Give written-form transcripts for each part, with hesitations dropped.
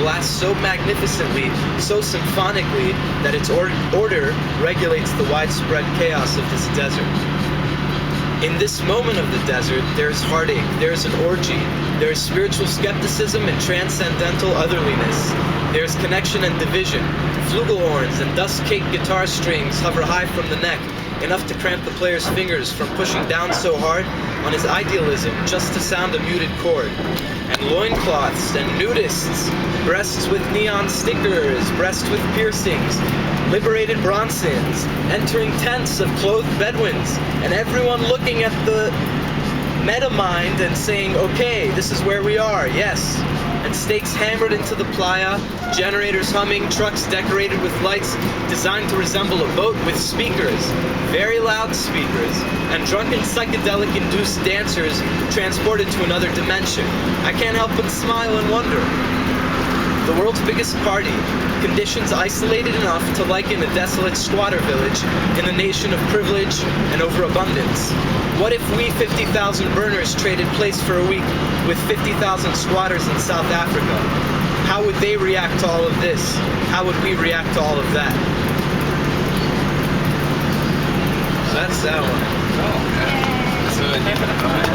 blasts so magnificently, so symphonically, that its order regulates the widespread chaos of this desert. In this moment of the desert, there is heartache, there is an orgy, there is spiritual skepticism and transcendental otherliness. There is connection and division. Flugelhorns and dust-caked guitar strings hover high from the neck, enough to cramp the player's fingers from pushing down so hard on his idealism just to sound a muted chord. And loincloths and nudists, breasts with neon stickers, breasts with piercings, liberated Bronsons, entering tents of clothed Bedouins, and everyone looking at the meta-mind and saying, okay, this is where we are, yes. And stakes hammered into the playa, generators humming, trucks decorated with lights designed to resemble a boat with speakers, very loud speakers, and drunken psychedelic-induced dancers transported to another dimension. I can't help but smile and wonder. The world's biggest party, conditions isolated enough to liken a desolate squatter village in a nation of privilege and overabundance. What if we 50,000 burners traded place for a week with 50,000 squatters in South Africa? How would they react to all of this? How would we react to all of that? So that's that one. Oh, yeah. So keep it high.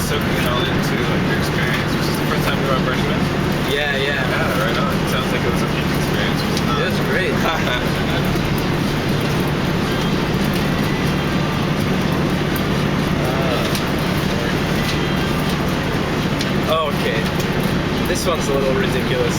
Soaking it all into like your experience. Was this the first time you were on Burning Man? Yeah. Yeah, right on. It sounds like it was a peak experience. It was great. Okay. This one's a little ridiculous.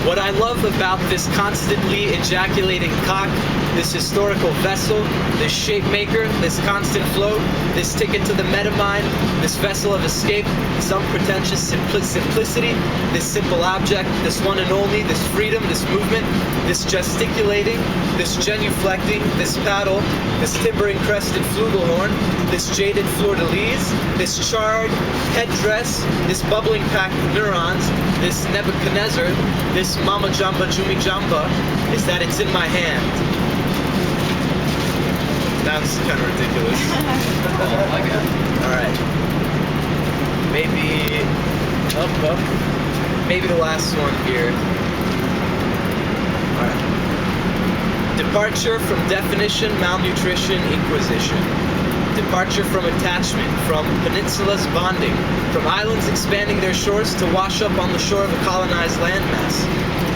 What I love about this constantly ejaculating cock, this historical vessel, this shape maker, this constant flow, this ticket to the metamind, this vessel of escape, this unpretentious simplicity, this simple object, this one and only, this freedom, this movement, this gesticulating, this genuflecting, this paddle, this timbering crested flugelhorn, this jaded fleur-de-lis, this charred headdress, this bubbling packed neurons, this Nebuchadnezzar, this Mama Jamba Jumi Jamba, is that it's in my hand. That's kind of ridiculous. Oh my god. Alright. Maybe up. Maybe the last one here. Alright. Departure from definition, malnutrition, inquisition. Departure from attachment, from peninsulas bonding, from islands expanding their shores to wash up on the shore of a colonized landmass.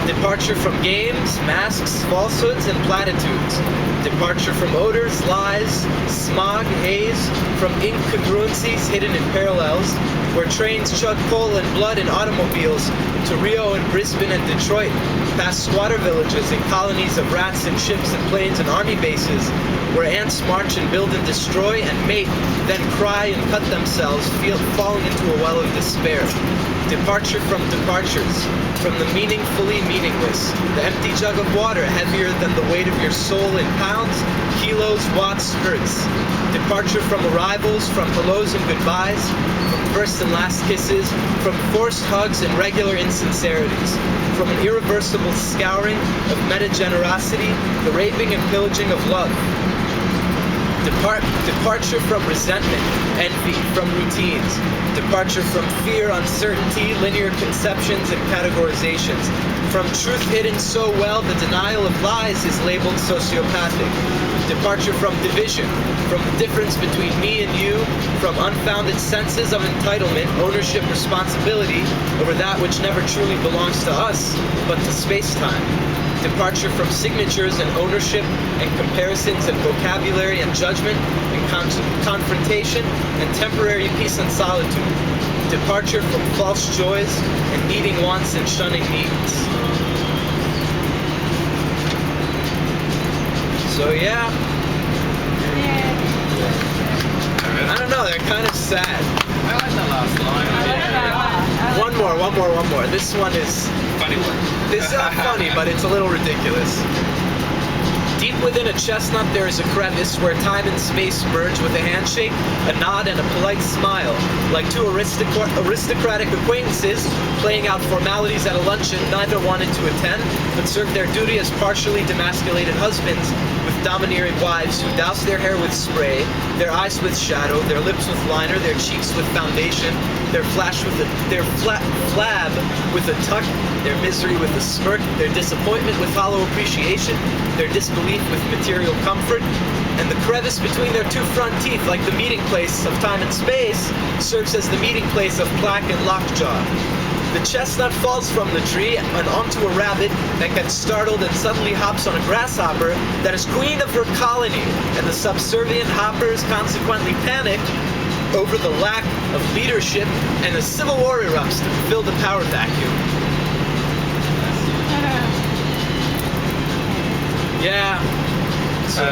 Departure from games, masks, falsehoods, and platitudes. Departure from odors, lies, smog, haze, from incongruencies hidden in parallels, where trains chug coal and blood in automobiles to Rio and Brisbane and Detroit, past squatter villages and colonies of rats and ships and planes and army bases, where ants march and build and destroy and mate, then cry and cut themselves, falling into a well of despair. Departure from departures, from the meaningfully meaningless, the empty jug of water heavier than the weight of your soul in pounds, kilos, watts, hertz. Departure from arrivals, from hellos and goodbyes, from first and last kisses, from forced hugs and regular insincerities, from an irreversible scouring of meta-generosity, the raping and pillaging of love. Departure from resentment, envy, from routines. Departure from fear, uncertainty, linear conceptions, and categorizations. From truth hidden so well, the denial of lies is labeled sociopathic. Departure from division, from the difference between me and you, from unfounded senses of entitlement, ownership, responsibility over that which never truly belongs to us, but to space-time. Departure from signatures and ownership and comparisons and vocabulary and judgment and confrontation and temporary peace and solitude. Departure from false joys and needing wants and shunning needs. So yeah. I don't know, they're kind of sad. I like the last line. Yeah. One more. This one is Funny one. This is not funny, but it's a little ridiculous. Deep within a chestnut there is a crevice where time and space merge with a handshake, a nod, and a polite smile, like two aristocratic acquaintances playing out formalities at a luncheon neither wanted to attend, but served their duty as partially demasculated husbands with domineering wives who douse their hair with spray, their eyes with shadow, their lips with liner, their cheeks with foundation, their flab with a tuck, their misery with a smirk, their disappointment with hollow appreciation, their disbelief with material comfort, and the crevice between their two front teeth, like the meeting place of time and space, serves as the meeting place of plaque and lockjaw. The chestnut falls from the tree and onto a rabbit that gets startled and suddenly hops on a grasshopper that is queen of her colony, and the subservient hoppers consequently panic over the lack of leadership, and a civil war erupts to fill the power vacuum. Yeah. So